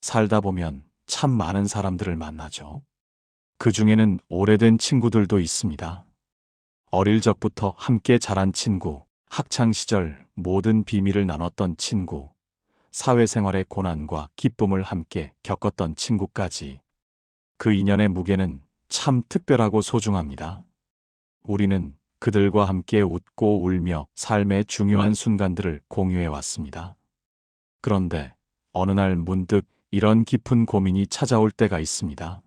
살다 보면 참 많은 사람들을 만나죠. 그 중에는 오래된 친구들도 있습니다. 어릴 적부터 함께 자란 친구, 학창시절 모든 비밀을 나눴던 친구, 사회생활의 고난과 기쁨을 함께 겪었던 친구까지. 그 인연의 무게는 참 특별하고 소중합니다. 우리는 그들과 함께 웃고 울며 삶의 중요한 순간들을 공유해 왔습니다. 그런데 어느 날 문득 이런 깊은 고민이 찾아올 때가 있습니다.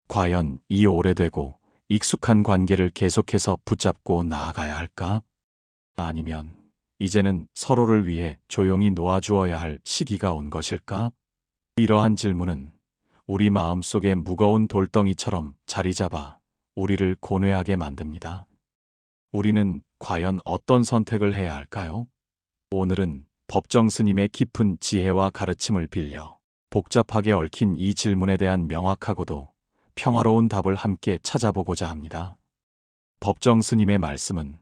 과연 이 오래되고 익숙한 관계를 계속해서 붙잡고 나아가야 할까? 아니면 이제는 서로를 위해 조용히 놓아주어야 할 시기가 온 것일까? 이러한 질문은 우리 마음속에 무거운 돌덩이처럼 자리 잡아 우리를 고뇌하게 만듭니다. 우리는 과연 어떤 선택을 해야 할까요? 오늘은 법정 스님의 깊은 지혜와 가르침을 빌려 복잡하게 얽힌 이 질문에 대한 명확하고도 평화로운 답을 함께 찾아보고자 합니다. 법정 스님의 말씀은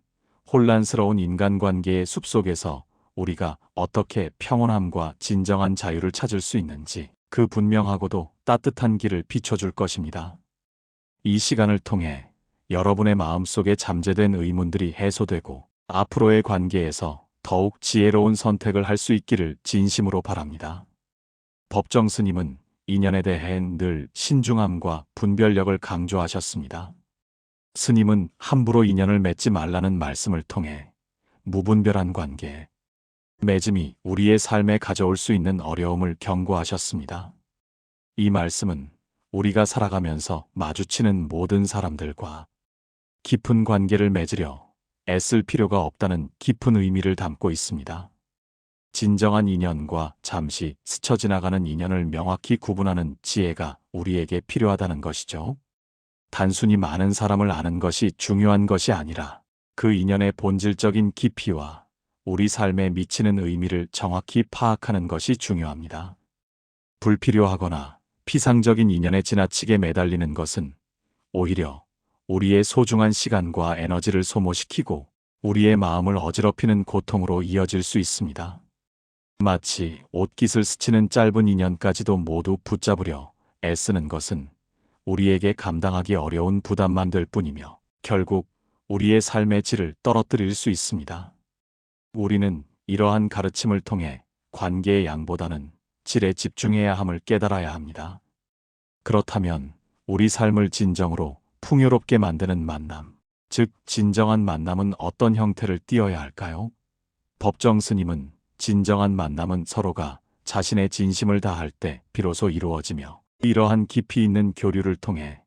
혼란스러운 인간관계의 숲속에서 우리가 어떻게 평온함과 진정한 자유를 찾을 수 있는지 그 분명하고도 따뜻한 길을 비춰줄 것입니다. 이 시간을 통해 여러분의 마음속에 잠재된 의문들이 해소되고 앞으로의 관계에서 더욱 지혜로운 선택을 할 수 있기를 진심으로 바랍니다. 법정 스님은 인연에 대해 늘 신중함과 분별력을 강조하셨습니다. 스님은 함부로 인연을 맺지 말라는 말씀을 통해 무분별한 관계, 맺음이 우리의 삶에 가져올 수 있는 어려움을 경고하셨습니다. 이 말씀은 우리가 살아가면서 마주치는 모든 사람들과 깊은 관계를 맺으려 애쓸 필요가 없다는 깊은 의미를 담고 있습니다. 진정한 인연과 잠시 스쳐 지나가는 인연을 명확히 구분하는 지혜가 우리에게 필요하다는 것이죠. 단순히 많은 사람을 아는 것이 중요한 것이 아니라 그 인연의 본질적인 깊이와 우리 삶에 미치는 의미를 정확히 파악하는 것이 중요합니다. 불필요하거나 피상적인 인연에 지나치게 매달리는 것은 오히려 우리의 소중한 시간과 에너지를 소모시키고 우리의 마음을 어지럽히는 고통으로 이어질 수 있습니다. 마치 옷깃을 스치는 짧은 인연까지도 모두 붙잡으려 애쓰는 것은 우리에게 감당하기 어려운 부담만 될 뿐이며 결국 우리의 삶의 질을 떨어뜨릴 수 있습니다. 우리는 이러한 가르침을 통해 관계의 양보다는 질에 집중해야 함을 깨달아야 합니다. 그렇다면 우리 삶을 진정으로 풍요롭게 만드는 만남, 즉 진정한 만남은 어떤 형태를 띠어야 할까요? 법정 스님은 진정한 만남은 서로가 자신의 진심을 다할 때 비로소 이루어지며 이러한 깊이 있는 교류를 통해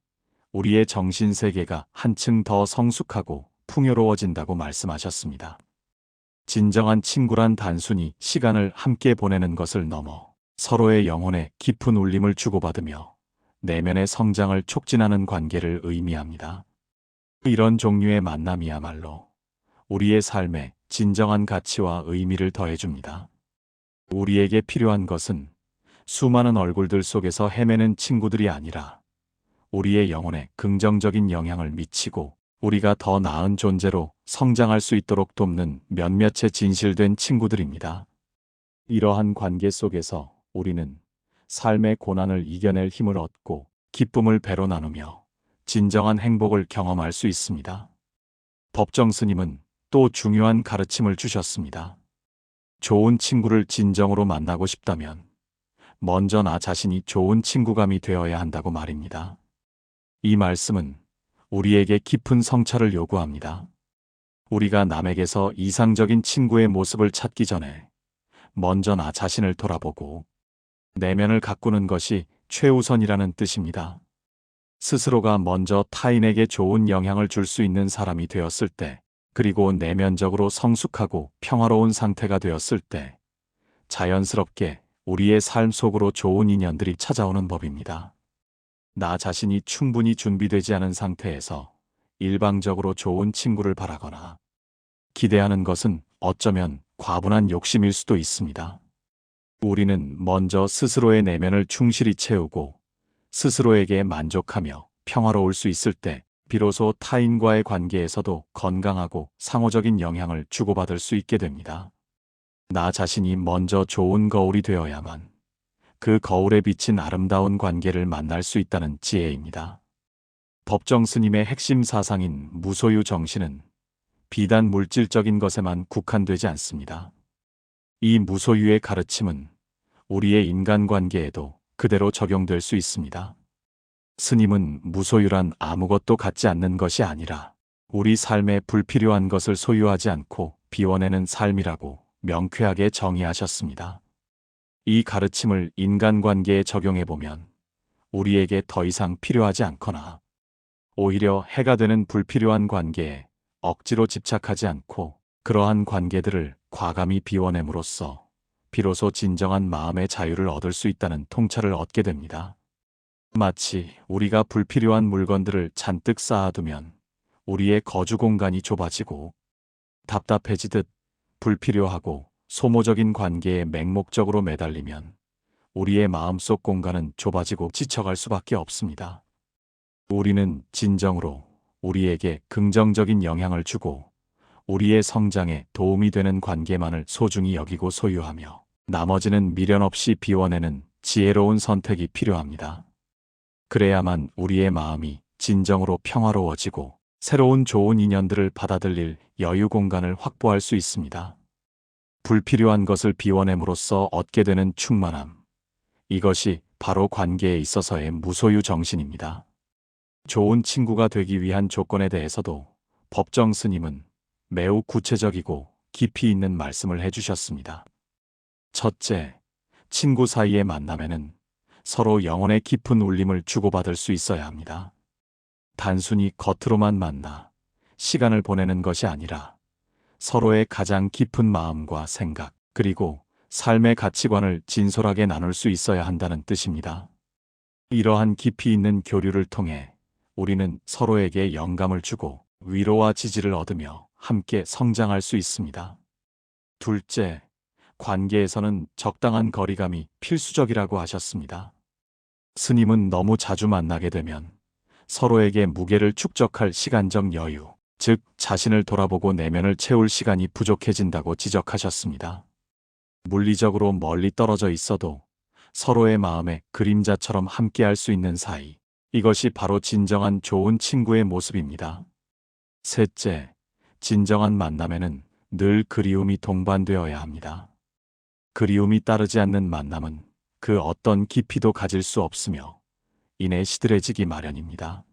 우리의 정신세계가 한층 더 성숙하고 풍요로워진다고 말씀하셨습니다. 진정한 친구란 단순히 시간을 함께 보내는 것을 넘어 서로의 영혼에 깊은 울림을 주고받으며 내면의 성장을 촉진하는 관계를 의미합니다. 이런 종류의 만남이야말로 우리의 삶에 진정한 가치와 의미를 더해줍니다. 우리에게 필요한 것은 수많은 얼굴들 속에서 헤매는 친구들이 아니라 우리의 영혼에 긍정적인 영향을 미치고 우리가 더 나은 존재로 성장할 수 있도록 돕는 몇몇의 진실된 친구들입니다. 이러한 관계 속에서 우리는 삶의 고난을 이겨낼 힘을 얻고 기쁨을 배로 나누며 진정한 행복을 경험할 수 있습니다. 법정 스님은 또 중요한 가르침을 주셨습니다. 좋은 친구를 진정으로 만나고 싶다면 먼저 나 자신이 좋은 친구감이 되어야 한다고 말입니다. 이 말씀은 우리에게 깊은 성찰을 요구합니다. 우리가 남에게서 이상적인 친구의 모습을 찾기 전에 먼저 나 자신을 돌아보고 내면을 가꾸는 것이 최우선이라는 뜻입니다. 스스로가 먼저 타인에게 좋은 영향을 줄 수 있는 사람이 되었을 때, 그리고 내면적으로 성숙하고 평화로운 상태가 되었을 때 자연스럽게 우리의 삶 속으로 좋은 인연들이 찾아오는 법입니다. 나 자신이 충분히 준비되지 않은 상태에서 일방적으로 좋은 친구를 바라거나 기대하는 것은 어쩌면 과분한 욕심일 수도 있습니다. 우리는 먼저 스스로의 내면을 충실히 채우고 스스로에게 만족하며 평화로울 수 있을 때 비로소 타인과의 관계에서도 건강하고 상호적인 영향을 주고받을 수 있게 됩니다. 나 자신이 먼저 좋은 거울이 되어야만 그 거울에 비친 아름다운 관계를 만날 수 있다는 지혜입니다. 법정 스님의 핵심 사상인 무소유 정신은 비단 물질적인 것에만 국한되지 않습니다. 이 무소유의 가르침은 우리의 인간관계에도 그대로 적용될 수 있습니다. 스님은 무소유란 아무것도 갖지 않는 것이 아니라 우리 삶에 불필요한 것을 소유하지 않고 비워내는 삶이라고 명쾌하게 정의하셨습니다. 이 가르침을 인간관계에 적용해보면 우리에게 더 이상 필요하지 않거나 오히려 해가 되는 불필요한 관계에 억지로 집착하지 않고 그러한 관계들을 과감히 비워냄으로써 비로소 진정한 마음의 자유를 얻을 수 있다는 통찰을 얻게 됩니다. 마치 우리가 불필요한 물건들을 잔뜩 쌓아두면 우리의 거주 공간이 좁아지고 답답해지듯 불필요하고 소모적인 관계에 맹목적으로 매달리면 우리의 마음속 공간은 좁아지고 지쳐갈 수밖에 없습니다. 우리는 진정으로 우리에게 긍정적인 영향을 주고 우리의 성장에 도움이 되는 관계만을 소중히 여기고 소유하며 나머지는 미련 없이 비워내는 지혜로운 선택이 필요합니다. 그래야만 우리의 마음이 진정으로 평화로워지고 새로운 좋은 인연들을 받아들일 여유 공간을 확보할 수 있습니다. 불필요한 것을 비워냄으로써 얻게 되는 충만함. 이것이 바로 관계에 있어서의 무소유 정신입니다. 좋은 친구가 되기 위한 조건에 대해서도 법정 스님은 매우 구체적이고 깊이 있는 말씀을 해주셨습니다. 첫째, 친구 사이의 만남에는 서로 영혼의 깊은 울림을 주고받을 수 있어야 합니다. 단순히 겉으로만 만나 시간을 보내는 것이 아니라 서로의 가장 깊은 마음과 생각, 그리고 삶의 가치관을 진솔하게 나눌 수 있어야 한다는 뜻입니다. 이러한 깊이 있는 교류를 통해 우리는 서로에게 영감을 주고 위로와 지지를 얻으며 함께 성장할 수 있습니다. 둘째, 관계에서는 적당한 거리감이 필수적이라고 하셨습니다. 스님은 너무 자주 만나게 되면 서로에게 무게를 축적할 시간적 여유, 즉 자신을 돌아보고 내면을 채울 시간이 부족해진다고 지적하셨습니다. 물리적으로 멀리 떨어져 있어도 서로의 마음에 그림자처럼 함께할 수 있는 사이, 이것이 바로 진정한 좋은 친구의 모습입니다. 셋째, 진정한 만남에는 늘 그리움이 동반되어야 합니다. 그리움이 따르지 않는 만남은 그 어떤 깊이도 가질 수 없으며 이내 시들해지기 마련입니다.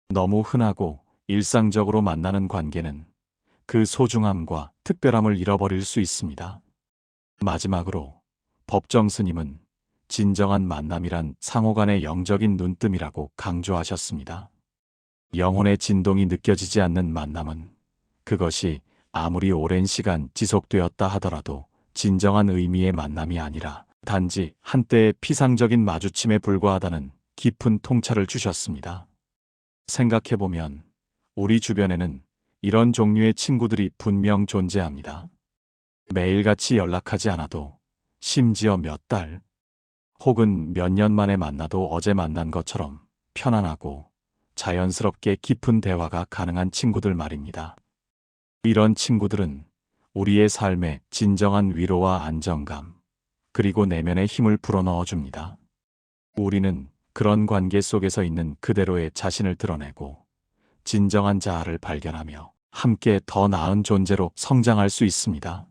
너무 흔하고 일상적으로 만나는 관계는 그 소중함과 특별함을 잃어버릴 수 있습니다. 마지막으로 법정 스님은 진정한 만남이란 상호간의 영적인 눈뜸이라고 강조하셨습니다. 영혼의 진동이 느껴지지 않는 만남은 그것이 아무리 오랜 시간 지속되었다 하더라도 진정한 의미의 만남이 아니라 단지 한때의 피상적인 마주침에 불과하다는 깊은 통찰을 주셨습니다. 생각해보면 우리 주변에는 이런 종류의 친구들이 분명 존재합니다. 매일같이 연락하지 않아도 심지어 몇 달 혹은 몇 년 만에 만나도 어제 만난 것처럼 편안하고 자연스럽게 깊은 대화가 가능한 친구들 말입니다. 이런 친구들은 우리의 삶에 진정한 위로와 안정감, 그리고 내면의 힘을 불어넣어 줍니다. 우리는 그런 관계 속에서 있는 그대로의 자신을 드러내고 진정한 자아를 발견하며 함께 더 나은 존재로 성장할 수 있습니다.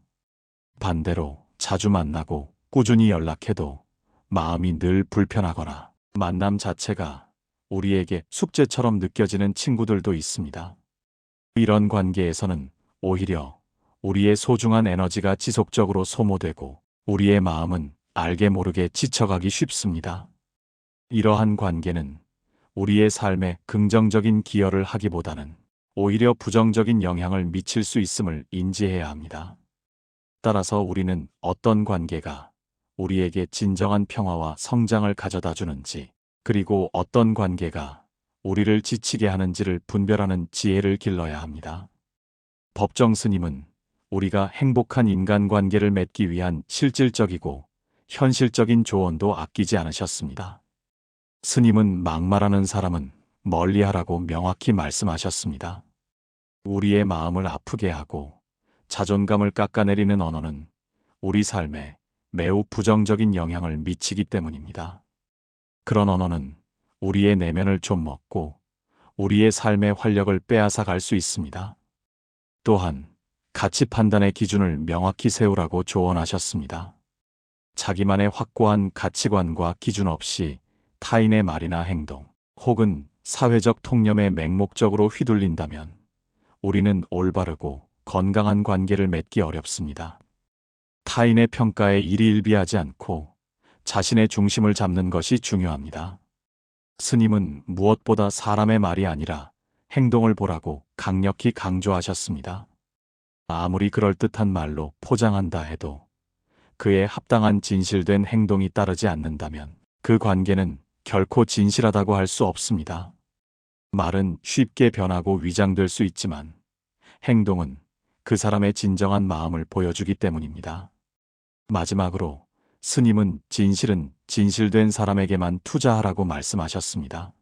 반대로 자주 만나고 꾸준히 연락해도 마음이 늘 불편하거나 만남 자체가 우리에게 숙제처럼 느껴지는 친구들도 있습니다. 이런 관계에서는 오히려 우리의 소중한 에너지가 지속적으로 소모되고 우리의 마음은 알게 모르게 지쳐가기 쉽습니다. 이러한 관계는 우리의 삶에 긍정적인 기여를 하기보다는 오히려 부정적인 영향을 미칠 수 있음을 인지해야 합니다. 따라서 우리는 어떤 관계가 우리에게 진정한 평화와 성장을 가져다 주는지, 그리고 어떤 관계가 우리를 지치게 하는지를 분별하는 지혜를 길러야 합니다. 법정 스님은 우리가 행복한 인간관계를 맺기 위한 실질적이고 현실적인 조언도 아끼지 않으셨습니다. 스님은 막말하는 사람은 멀리하라고 명확히 말씀하셨습니다. 우리의 마음을 아프게 하고 자존감을 깎아내리는 언어는 우리 삶에 매우 부정적인 영향을 미치기 때문입니다. 그런 언어는 우리의 내면을 좀먹고 우리의 삶의 활력을 빼앗아 갈 수 있습니다. 또한 가치 판단의 기준을 명확히 세우라고 조언하셨습니다. 자기만의 확고한 가치관과 기준 없이 타인의 말이나 행동 혹은 사회적 통념에 맹목적으로 휘둘린다면 우리는 올바르고 건강한 관계를 맺기 어렵습니다. 타인의 평가에 일희일비하지 않고 자신의 중심을 잡는 것이 중요합니다. 스님은 무엇보다 사람의 말이 아니라 행동을 보라고 강력히 강조하셨습니다. 아무리 그럴듯한 말로 포장한다 해도 그에 합당한 진실된 행동이 따르지 않는다면 그 관계는 결코 진실하다고 할 수 없습니다. 말은 쉽게 변하고 위장될 수 있지만 행동은 그 사람의 진정한 마음을 보여주기 때문입니다. 마지막으로 스님은 진실은 진실된 사람에게만 투자하라고 말씀하셨습니다.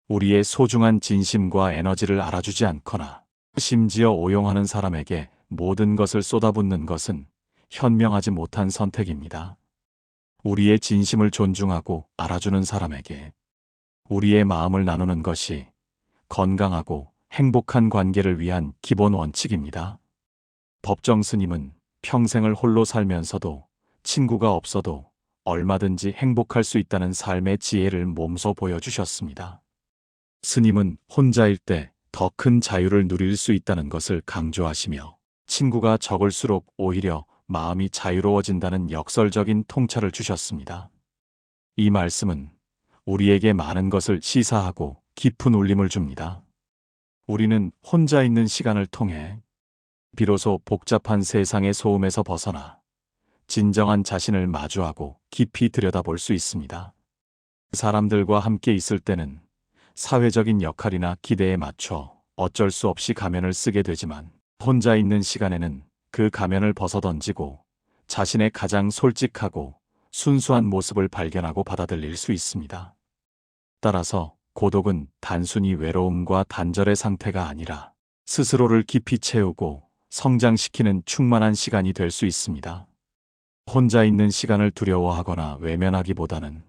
우리의 소중한 진심과 에너지를 알아주지 않거나 심지어 오용하는 사람에게 모든 것을 쏟아붓는 것은 현명하지 못한 선택입니다. 우리의 진심을 존중하고 알아주는 사람에게 우리의 마음을 나누는 것이 건강하고 행복한 관계를 위한 기본 원칙입니다. 법정 스님은 평생을 홀로 살면서도 친구가 없어도 얼마든지 행복할 수 있다는 삶의 지혜를 몸소 보여주셨습니다. 스님은 혼자일 때 더 큰 자유를 누릴 수 있다는 것을 강조하시며 친구가 적을수록 오히려 마음이 자유로워진다는 역설적인 통찰을 주셨습니다. 이 말씀은 우리에게 많은 것을 시사하고 깊은 울림을 줍니다. 우리는 혼자 있는 시간을 통해 비로소 복잡한 세상의 소음에서 벗어나 진정한 자신을 마주하고 깊이 들여다볼 수 있습니다. 사람들과 함께 있을 때는 사회적인 역할이나 기대에 맞춰 어쩔 수 없이 가면을 쓰게 되지만 혼자 있는 시간에는 그 가면을 벗어던지고 자신의 가장 솔직하고 순수한 모습을 발견하고 받아들일 수 있습니다. 따라서 고독은 단순히 외로움과 단절의 상태가 아니라 스스로를 깊이 채우고 성장시키는 충만한 시간이 될 수 있습니다. 혼자 있는 시간을 두려워하거나 외면하기보다는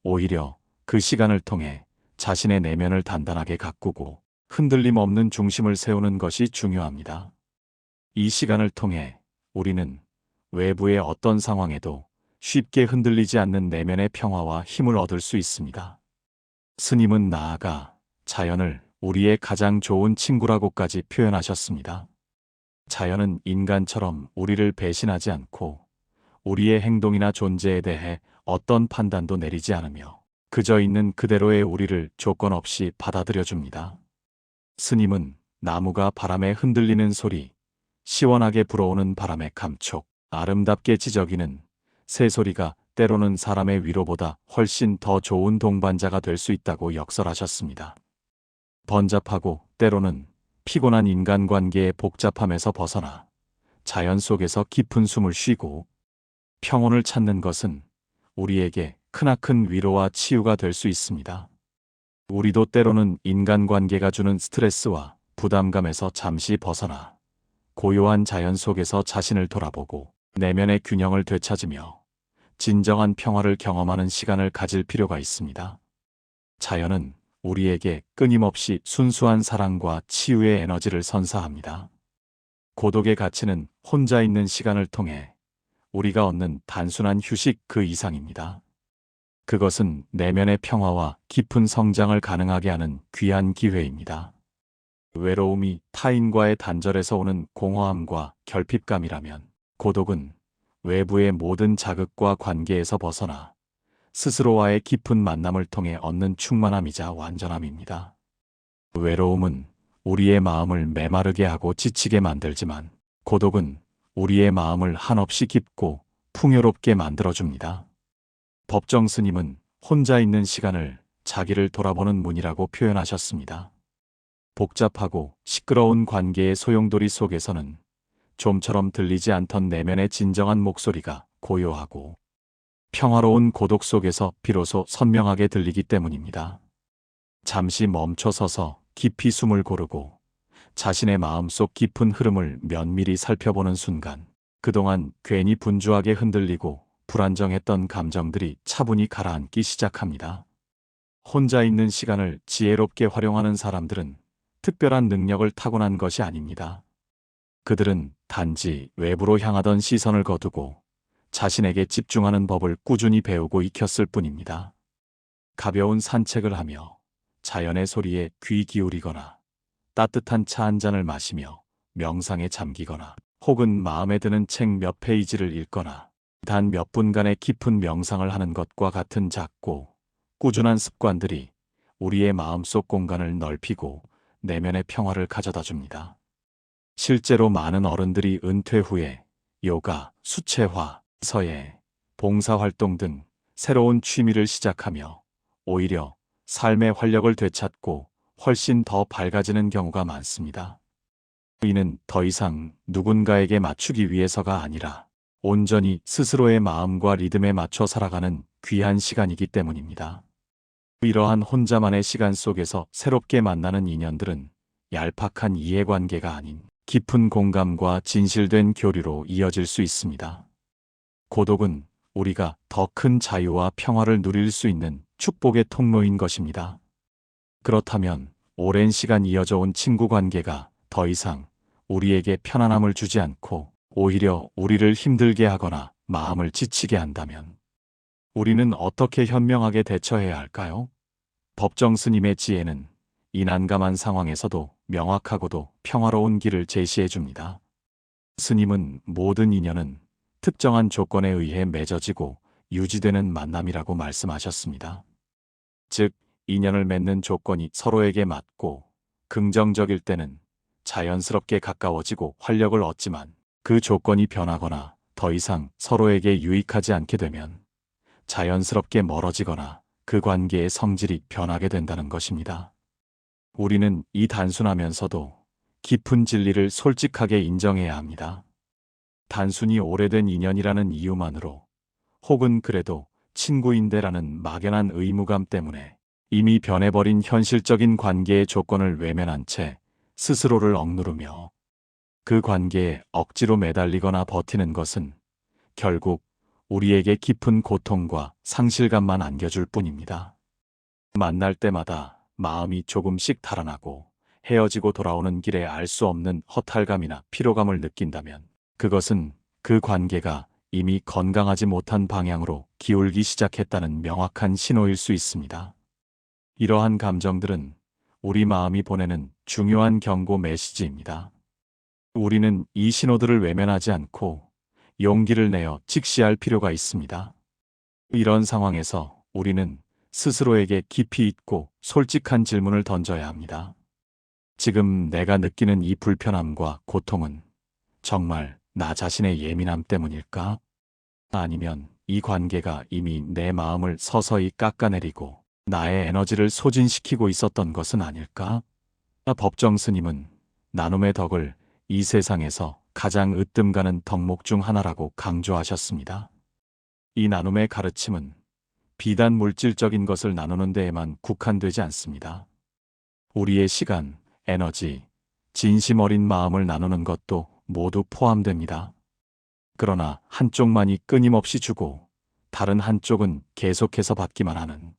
오히려 그 시간을 통해 자신의 내면을 단단하게 가꾸고 흔들림 없는 중심을 세우는 것이 중요합니다. 이 시간을 통해 우리는 외부의 어떤 상황에도 쉽게 흔들리지 않는 내면의 평화와 힘을 얻을 수 있습니다. 스님은 나아가 자연을 우리의 가장 좋은 친구라고까지 표현하셨습니다. 자연은 인간처럼 우리를 배신하지 않고 우리의 행동이나 존재에 대해 어떤 판단도 내리지 않으며 그저 있는 그대로의 우리를 조건 없이 받아들여 줍니다. 스님은 나무가 바람에 흔들리는 소리, 시원하게 불어오는 바람의 감촉, 아름답게 지저귀는 새소리가 때로는 사람의 위로보다 훨씬 더 좋은 동반자가 될 수 있다고 역설하셨습니다. 번잡하고 때로는 피곤한 인간관계의 복잡함에서 벗어나 자연 속에서 깊은 숨을 쉬고 평온을 찾는 것은 우리에게 크나큰 위로와 치유가 될 수 있습니다. 우리도 때로는 인간관계가 주는 스트레스와 부담감에서 잠시 벗어나 고요한 자연 속에서 자신을 돌아보고 내면의 균형을 되찾으며 진정한 평화를 경험하는 시간을 가질 필요가 있습니다. 자연은 우리에게 끊임없이 순수한 사랑과 치유의 에너지를 선사합니다. 고독의 가치는 혼자 있는 시간을 통해 우리가 얻는 단순한 휴식 그 이상입니다. 그것은 내면의 평화와 깊은 성장을 가능하게 하는 귀한 기회입니다. 외로움이 타인과의 단절에서 오는 공허함과 결핍감이라면 고독은 외부의 모든 자극과 관계에서 벗어나 스스로와의 깊은 만남을 통해 얻는 충만함이자 완전함입니다. 외로움은 우리의 마음을 메마르게 하고 지치게 만들지만 고독은 우리의 마음을 한없이 깊고 풍요롭게 만들어줍니다. 법정 스님은 혼자 있는 시간을 자기를 돌아보는 문이라고 표현하셨습니다. 복잡하고 시끄러운 관계의 소용돌이 속에서는 좀처럼 들리지 않던 내면의 진정한 목소리가 고요하고 평화로운 고독 속에서 비로소 선명하게 들리기 때문입니다. 잠시 멈춰서서 깊이 숨을 고르고 자신의 마음속 깊은 흐름을 면밀히 살펴보는 순간 그동안 괜히 분주하게 흔들리고 불안정했던 감정들이 차분히 가라앉기 시작합니다. 혼자 있는 시간을 지혜롭게 활용하는 사람들은 특별한 능력을 타고난 것이 아닙니다. 그들은 단지 외부로 향하던 시선을 거두고 자신에게 집중하는 법을 꾸준히 배우고 익혔을 뿐입니다. 가벼운 산책을 하며 자연의 소리에 귀 기울이거나 따뜻한 차 한 잔을 마시며 명상에 잠기거나 혹은 마음에 드는 책 몇 페이지를 읽거나 단 몇 분간의 깊은 명상을 하는 것과 같은 작고 꾸준한 습관들이 우리의 마음속 공간을 넓히고 내면의 평화를 가져다 줍니다. 실제로 많은 어른들이 은퇴 후에 요가, 수채화, 서예, 봉사활동 등 새로운 취미를 시작하며 오히려 삶의 활력을 되찾고 훨씬 더 밝아지는 경우가 많습니다. 이는 더 이상 누군가에게 맞추기 위해서가 아니라 온전히 스스로의 마음과 리듬에 맞춰 살아가는 귀한 시간이기 때문입니다. 이러한 혼자만의 시간 속에서 새롭게 만나는 인연들은 얄팍한 이해관계가 아닌 깊은 공감과 진실된 교류로 이어질 수 있습니다. 고독은 우리가 더 큰 자유와 평화를 누릴 수 있는 축복의 통로인 것입니다. 그렇다면 오랜 시간 이어져 온 친구 관계가 더 이상 우리에게 편안함을 주지 않고 오히려 우리를 힘들게 하거나 마음을 지치게 한다면 우리는 어떻게 현명하게 대처해야 할까요? 법정 스님의 지혜는 이 난감한 상황에서도 명확하고도 평화로운 길을 제시해 줍니다. 스님은 모든 인연은 특정한 조건에 의해 맺어지고 유지되는 만남이라고 말씀하셨습니다. 즉, 인연을 맺는 조건이 서로에게 맞고 긍정적일 때는 자연스럽게 가까워지고 활력을 얻지만 그 조건이 변하거나 더 이상 서로에게 유익하지 않게 되면 자연스럽게 멀어지거나 그 관계의 성질이 변하게 된다는 것입니다. 우리는 이 단순하면서도 깊은 진리를 솔직하게 인정해야 합니다. 단순히 오래된 인연이라는 이유만으로 혹은 그래도 친구인데라는 막연한 의무감 때문에 이미 변해버린 현실적인 관계의 조건을 외면한 채 스스로를 억누르며 그 관계에 억지로 매달리거나 버티는 것은 결국 우리에게 깊은 고통과 상실감만 안겨줄 뿐입니다. 만날 때마다 마음이 조금씩 달아나고 헤어지고 돌아오는 길에 알 수 없는 허탈감이나 피로감을 느낀다면 그것은 그 관계가 이미 건강하지 못한 방향으로 기울기 시작했다는 명확한 신호일 수 있습니다. 이러한 감정들은 우리 마음이 보내는 중요한 경고 메시지입니다. 우리는 이 신호들을 외면하지 않고 용기를 내어 직시할 필요가 있습니다. 이런 상황에서 우리는 스스로에게 깊이 있고 솔직한 질문을 던져야 합니다. 지금 내가 느끼는 이 불편함과 고통은 정말 나 자신의 예민함 때문일까? 아니면 이 관계가 이미 내 마음을 서서히 깎아내리고 나의 에너지를 소진시키고 있었던 것은 아닐까? 법정 스님은 나눔의 덕을 이 세상에서 가장 으뜸 가는 덕목 중 하나라고 강조하셨습니다. 이 나눔의 가르침은 비단 물질적인 것을 나누는 데에만 국한되지 않습니다. 우리의 시간, 에너지, 진심 어린 마음을 나누는 것도 모두 포함됩니다. 그러나 한쪽만이 끊임없이 주고 다른 한쪽은 계속해서 받기만 하는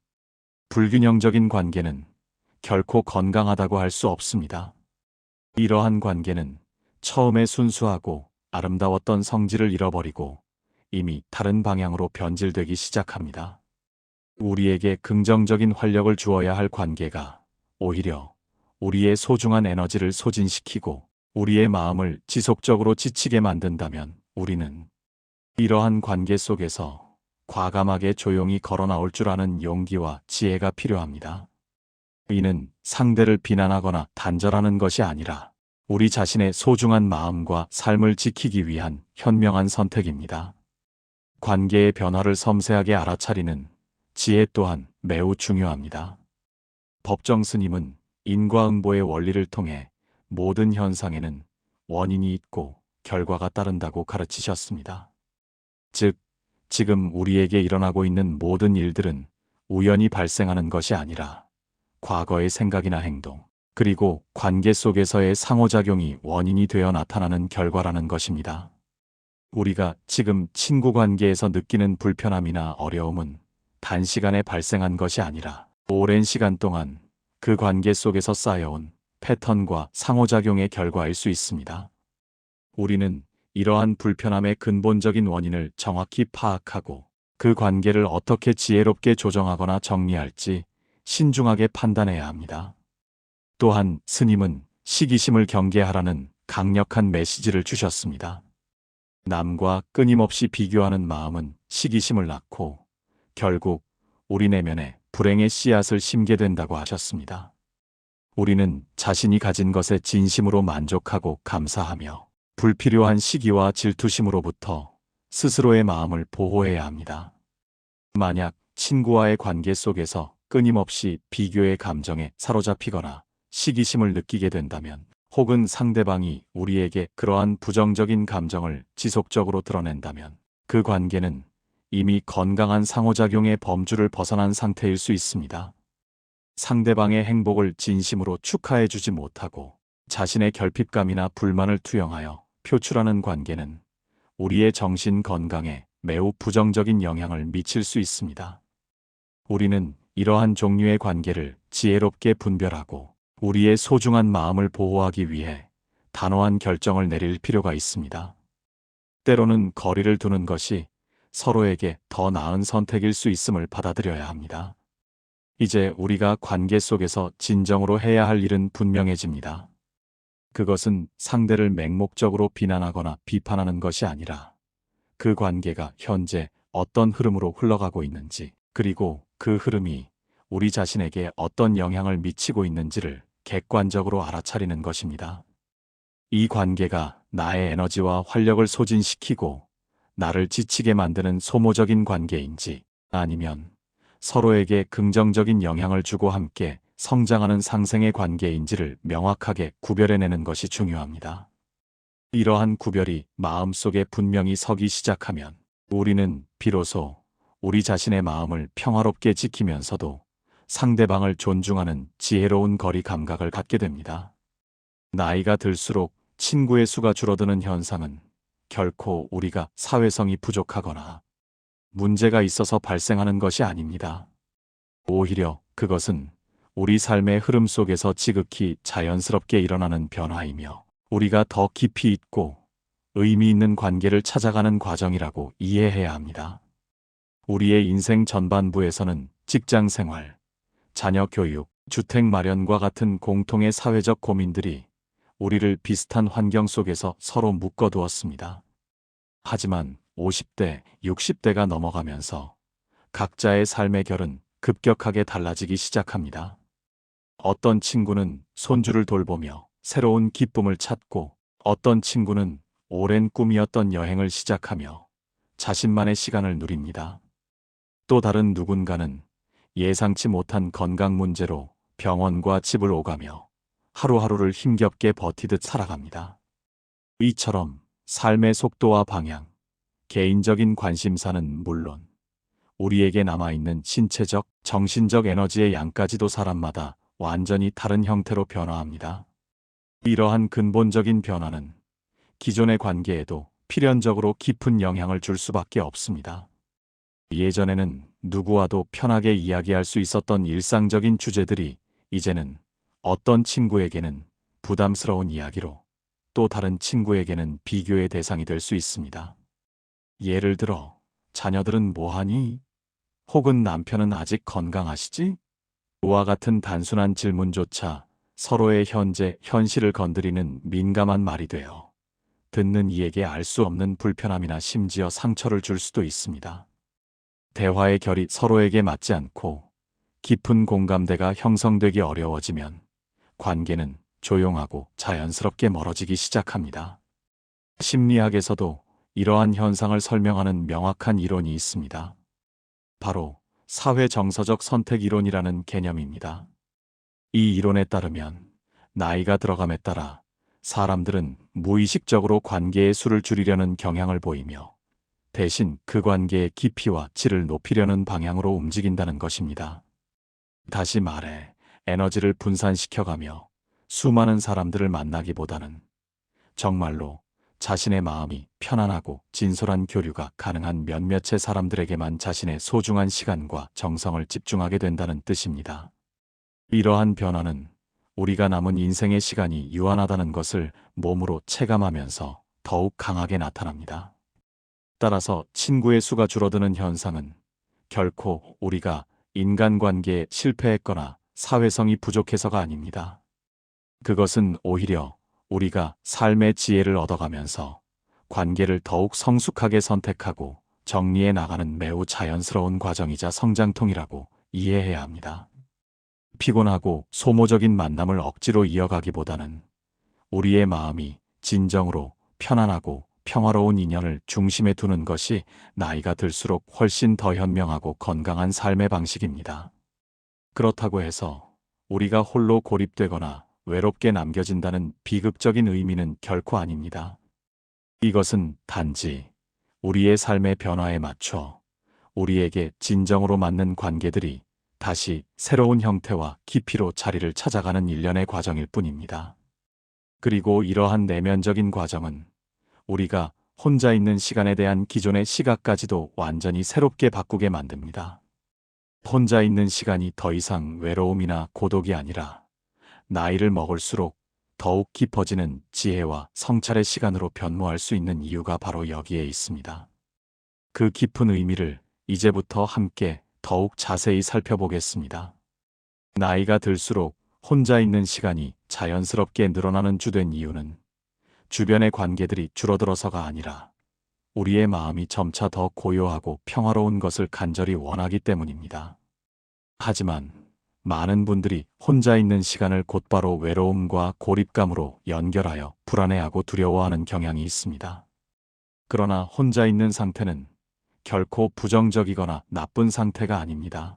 불균형적인 관계는 결코 건강하다고 할 수 없습니다. 이러한 관계는 처음에 순수하고 아름다웠던 성질을 잃어버리고 이미 다른 방향으로 변질되기 시작합니다. 우리에게 긍정적인 활력을 주어야 할 관계가 오히려 우리의 소중한 에너지를 소진시키고 우리의 마음을 지속적으로 지치게 만든다면 우리는 이러한 관계 속에서 과감하게 조용히 걸어 나올 줄 아는 용기와 지혜가 필요합니다. 이는 상대를 비난하거나 단절하는 것이 아니라 우리 자신의 소중한 마음과 삶을 지키기 위한 현명한 선택입니다. 관계의 변화를 섬세하게 알아차리는 지혜 또한 매우 중요합니다. 법정 스님은 인과응보의 원리를 통해 모든 현상에는 원인이 있고 결과가 따른다고 가르치셨습니다. 즉, 지금 우리에게 일어나고 있는 모든 일들은 우연히 발생하는 것이 아니라 과거의 생각이나 행동, 그리고 관계 속에서의 상호작용이 원인이 되어 나타나는 결과라는 것입니다. 우리가 지금 친구 관계에서 느끼는 불편함이나 어려움은 단시간에 발생한 것이 아니라 오랜 시간 동안 그 관계 속에서 쌓여온 패턴과 상호작용의 결과일 수 있습니다. 우리는 이러한 불편함의 근본적인 원인을 정확히 파악하고 그 관계를 어떻게 지혜롭게 조정하거나 정리할지 신중하게 판단해야 합니다. 또한 스님은 시기심을 경계하라는 강력한 메시지를 주셨습니다. 남과 끊임없이 비교하는 마음은 시기심을 낳고 결국 우리 내면에 불행의 씨앗을 심게 된다고 하셨습니다. 우리는 자신이 가진 것에 진심으로 만족하고 감사하며 불필요한 시기와 질투심으로부터 스스로의 마음을 보호해야 합니다. 만약 친구와의 관계 속에서 끊임없이 비교의 감정에 사로잡히거나 시기심을 느끼게 된다면, 혹은 상대방이 우리에게 그러한 부정적인 감정을 지속적으로 드러낸다면, 그 관계는 이미 건강한 상호작용의 범주를 벗어난 상태일 수 있습니다. 상대방의 행복을 진심으로 축하해주지 못하고 자신의 결핍감이나 불만을 투영하여 표출하는 관계는 우리의 정신 건강에 매우 부정적인 영향을 미칠 수 있습니다. 우리는 이러한 종류의 관계를 지혜롭게 분별하고 우리의 소중한 마음을 보호하기 위해 단호한 결정을 내릴 필요가 있습니다. 때로는 거리를 두는 것이 서로에게 더 나은 선택일 수 있음을 받아들여야 합니다. 이제 우리가 관계 속에서 진정으로 해야 할 일은 분명해집니다. 그것은 상대를 맹목적으로 비난하거나 비판하는 것이 아니라 그 관계가 현재 어떤 흐름으로 흘러가고 있는지, 그리고 그 흐름이 우리 자신에게 어떤 영향을 미치고 있는지를 객관적으로 알아차리는 것입니다. 이 관계가 나의 에너지와 활력을 소진시키고 나를 지치게 만드는 소모적인 관계인지, 아니면 서로에게 긍정적인 영향을 주고 함께 성장하는 상생의 관계인지를 명확하게 구별해내는 것이 중요합니다. 이러한 구별이 마음속에 분명히 서기 시작하면 우리는 비로소 우리 자신의 마음을 평화롭게 지키면서도 상대방을 존중하는 지혜로운 거리 감각을 갖게 됩니다. 나이가 들수록 친구의 수가 줄어드는 현상은 결코 우리가 사회성이 부족하거나 문제가 있어서 발생하는 것이 아닙니다. 오히려 그것은 우리 삶의 흐름 속에서 지극히 자연스럽게 일어나는 변화이며 우리가 더 깊이 있고 의미 있는 관계를 찾아가는 과정이라고 이해해야 합니다. 우리의 인생 전반부에서는 직장 생활, 자녀 교육, 주택 마련과 같은 공통의 사회적 고민들이 우리를 비슷한 환경 속에서 서로 묶어두었습니다. 하지만 50대, 60대가 넘어가면서 각자의 삶의 결은 급격하게 달라지기 시작합니다. 어떤 친구는 손주를 돌보며 새로운 기쁨을 찾고, 어떤 친구는 오랜 꿈이었던 여행을 시작하며 자신만의 시간을 누립니다. 또 다른 누군가는 예상치 못한 건강 문제로 병원과 집을 오가며 하루하루를 힘겹게 버티듯 살아갑니다. 이처럼 삶의 속도와 방향, 개인적인 관심사는 물론 우리에게 남아있는 신체적, 정신적 에너지의 양까지도 사람마다 완전히 다른 형태로 변화합니다. 이러한 근본적인 변화는 기존의 관계에도 필연적으로 깊은 영향을 줄 수밖에 없습니다. 예전에는 누구와도 편하게 이야기할 수 있었던 일상적인 주제들이 이제는 어떤 친구에게는 부담스러운 이야기로, 또 다른 친구에게는 비교의 대상이 될 수 있습니다. 예를 들어, 자녀들은 뭐하니? 혹은 남편은 아직 건강하시지? 와 같은 단순한 질문조차 서로의 현실을 건드리는 민감한 말이 되어 듣는 이에게 알 수 없는 불편함이나 심지어 상처를 줄 수도 있습니다. 대화의 결이 서로에게 맞지 않고 깊은 공감대가 형성되기 어려워지면 관계는 조용하고 자연스럽게 멀어지기 시작합니다. 심리학에서도 이러한 현상을 설명하는 명확한 이론이 있습니다. 바로 사회 정서적 선택 이론이라는 개념입니다. 이 이론에 따르면 나이가 들어감에 따라 사람들은 무의식적으로 관계의 수를 줄이려는 경향을 보이며 대신 그 관계의 깊이와 질을 높이려는 방향으로 움직인다는 것입니다. 다시 말해, 에너지를 분산시켜가며 수많은 사람들을 만나기보다는 정말로 자신의 마음이 편안하고 진솔한 교류가 가능한 몇몇의 사람들에게만 자신의 소중한 시간과 정성을 집중하게 된다는 뜻입니다. 이러한 변화는 우리가 남은 인생의 시간이 유한하다는 것을 몸으로 체감하면서 더욱 강하게 나타납니다. 따라서 친구의 수가 줄어드는 현상은 결코 우리가 인간관계에 실패했거나 사회성이 부족해서가 아닙니다. 그것은 오히려 우리가 삶의 지혜를 얻어가면서 관계를 더욱 성숙하게 선택하고 정리해 나가는 매우 자연스러운 과정이자 성장통이라고 이해해야 합니다. 피곤하고 소모적인 만남을 억지로 이어가기보다는 우리의 마음이 진정으로 편안하고 평화로운 인연을 중심에 두는 것이 나이가 들수록 훨씬 더 현명하고 건강한 삶의 방식입니다. 그렇다고 해서 우리가 홀로 고립되거나 외롭게 남겨진다는 비극적인 의미는 결코 아닙니다. 이것은 단지 우리의 삶의 변화에 맞춰 우리에게 진정으로 맞는 관계들이 다시 새로운 형태와 깊이로 자리를 찾아가는 일련의 과정일 뿐입니다. 그리고 이러한 내면적인 과정은 우리가 혼자 있는 시간에 대한 기존의 시각까지도 완전히 새롭게 바꾸게 만듭니다. 혼자 있는 시간이 더 이상 외로움이나 고독이 아니라 나이를 먹을수록 더욱 깊어지는 지혜와 성찰의 시간으로 변모할 수 있는 이유가 바로 여기에 있습니다. 그 깊은 의미를 이제부터 함께 더욱 자세히 살펴보겠습니다. 나이가 들수록 혼자 있는 시간이 자연스럽게 늘어나는 주된 이유는 주변의 관계들이 줄어들어서가 아니라 우리의 마음이 점차 더 고요하고 평화로운 것을 간절히 원하기 때문입니다. 하지만 많은 분들이 혼자 있는 시간을 곧바로 외로움과 고립감으로 연결하여 불안해하고 두려워하는 경향이 있습니다. 그러나 혼자 있는 상태는 결코 부정적이거나 나쁜 상태가 아닙니다.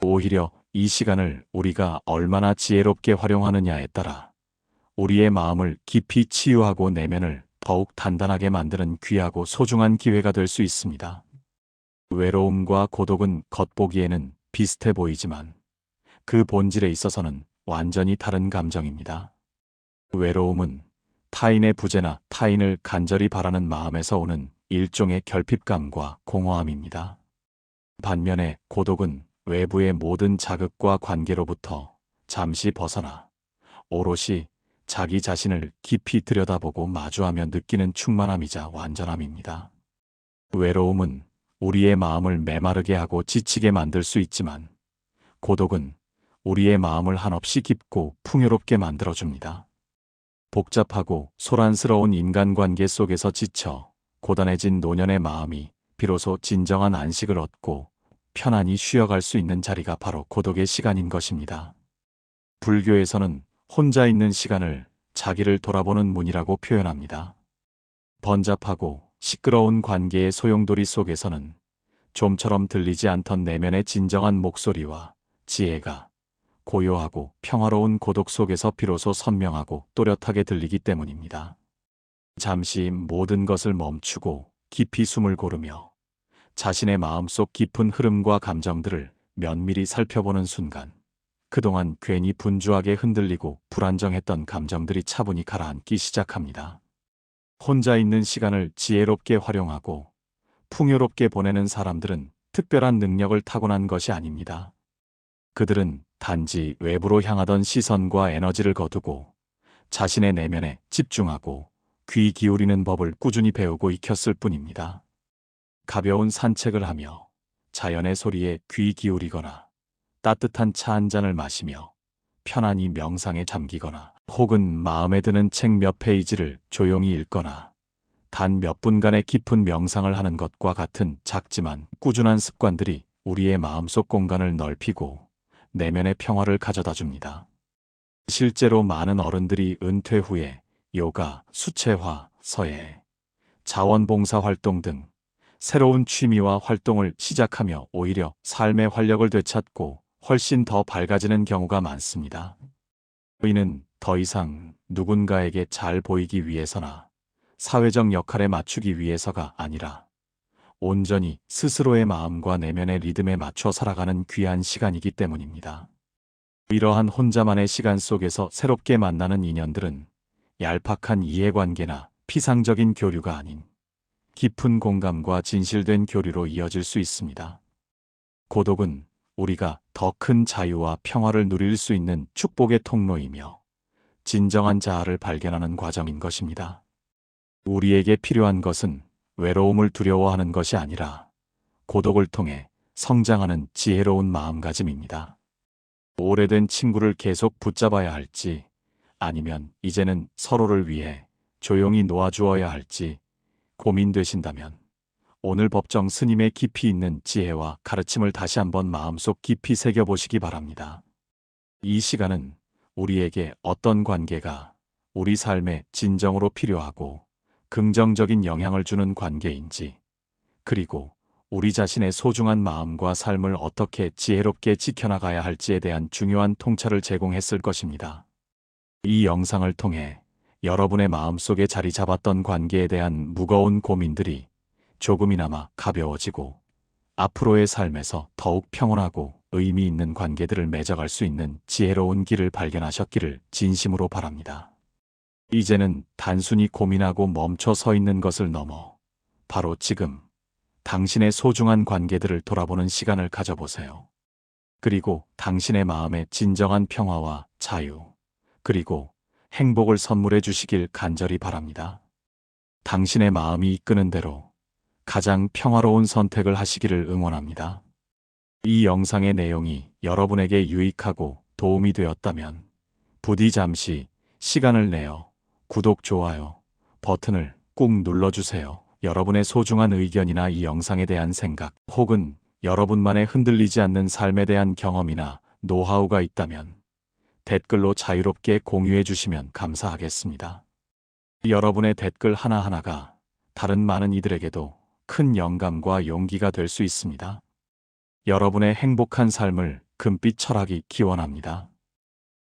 오히려 이 시간을 우리가 얼마나 지혜롭게 활용하느냐에 따라 우리의 마음을 깊이 치유하고 내면을 더욱 단단하게 만드는 귀하고 소중한 기회가 될 수 있습니다. 외로움과 고독은 겉보기에는 비슷해 보이지만 그 본질에 있어서는 완전히 다른 감정입니다. 외로움은 타인의 부재나 타인을 간절히 바라는 마음에서 오는 일종의 결핍감과 공허함입니다. 반면에 고독은 외부의 모든 자극과 관계로부터 잠시 벗어나 오롯이 자기 자신을 깊이 들여다보고 마주하며 느끼는 충만함이자 완전함입니다. 외로움은 우리의 마음을 메마르게 하고 지치게 만들 수 있지만 고독은 우리의 마음을 한없이 깊고 풍요롭게 만들어줍니다. 복잡하고 소란스러운 인간관계 속에서 지쳐 고단해진 노년의 마음이 비로소 진정한 안식을 얻고 편안히 쉬어갈 수 있는 자리가 바로 고독의 시간인 것입니다. 불교에서는 혼자 있는 시간을 자기를 돌아보는 문이라고 표현합니다. 번잡하고 시끄러운 관계의 소용돌이 속에서는 좀처럼 들리지 않던 내면의 진정한 목소리와 지혜가 고요하고 평화로운 고독 속에서 비로소 선명하고 또렷하게 들리기 때문입니다. 잠시 모든 것을 멈추고 깊이 숨을 고르며 자신의 마음속 깊은 흐름과 감정들을 면밀히 살펴보는 순간 그동안 괜히 분주하게 흔들리고 불안정했던 감정들이 차분히 가라앉기 시작합니다. 혼자 있는 시간을 지혜롭게 활용하고 풍요롭게 보내는 사람들은 특별한 능력을 타고난 것이 아닙니다. 그들은 단지 외부로 향하던 시선과 에너지를 거두고 자신의 내면에 집중하고 귀 기울이는 법을 꾸준히 배우고 익혔을 뿐입니다. 가벼운 산책을 하며 자연의 소리에 귀 기울이거나 따뜻한 차 한 잔을 마시며 편안히 명상에 잠기거나 혹은 마음에 드는 책 몇 페이지를 조용히 읽거나 단 몇 분간의 깊은 명상을 하는 것과 같은 작지만 꾸준한 습관들이 우리의 마음속 공간을 넓히고 내면의 평화를 가져다 줍니다. 실제로 많은 어른들이 은퇴 후에 요가, 수채화, 서예, 자원봉사 활동 등 새로운 취미와 활동을 시작하며 오히려 삶의 활력을 되찾고 훨씬 더 밝아지는 경우가 많습니다. 이는 더 이상 누군가에게 잘 보이기 위해서나 사회적 역할에 맞추기 위해서가 아니라 온전히 스스로의 마음과 내면의 리듬에 맞춰 살아가는 귀한 시간이기 때문입니다. 이러한 혼자만의 시간 속에서 새롭게 만나는 인연들은 얄팍한 이해관계나 피상적인 교류가 아닌 깊은 공감과 진실된 교류로 이어질 수 있습니다. 고독은 우리가 더 큰 자유와 평화를 누릴 수 있는 축복의 통로이며 진정한 자아를 발견하는 과정인 것입니다. 우리에게 필요한 것은 외로움을 두려워하는 것이 아니라 고독을 통해 성장하는 지혜로운 마음가짐입니다. 오래된 친구를 계속 붙잡아야 할지 아니면 이제는 서로를 위해 조용히 놓아주어야 할지 고민되신다면 오늘 법정 스님의 깊이 있는 지혜와 가르침을 다시 한번 마음속 깊이 새겨보시기 바랍니다. 이 시간은 우리에게 어떤 관계가 우리 삶에 진정으로 필요하고 긍정적인 영향을 주는 관계인지, 그리고 우리 자신의 소중한 마음과 삶을 어떻게 지혜롭게 지켜나가야 할지에 대한 중요한 통찰을 제공했을 것입니다. 이 영상을 통해 여러분의 마음속에 자리 잡았던 관계에 대한 무거운 고민들이 조금이나마 가벼워지고 앞으로의 삶에서 더욱 평온하고 의미 있는 관계들을 맺어갈 수 있는 지혜로운 길을 발견하셨기를 진심으로 바랍니다. 이제는 단순히 고민하고 멈춰 서 있는 것을 넘어 바로 지금 당신의 소중한 관계들을 돌아보는 시간을 가져보세요. 그리고 당신의 마음에 진정한 평화와 자유, 그리고 행복을 선물해 주시길 간절히 바랍니다. 당신의 마음이 이끄는 대로 가장 평화로운 선택을 하시기를 응원합니다. 이 영상의 내용이 여러분에게 유익하고 도움이 되었다면 부디 잠시 시간을 내어 구독, 좋아요 버튼을 꾹 눌러주세요. 여러분의 소중한 의견이나 이 영상에 대한 생각, 혹은 여러분만의 흔들리지 않는 삶에 대한 경험이나 노하우가 있다면 댓글로 자유롭게 공유해 주시면 감사하겠습니다. 여러분의 댓글 하나하나가 다른 많은 이들에게도 큰 영감과 용기가 될 수 있습니다. 여러분의 행복한 삶을 금빛 철학이 기원합니다.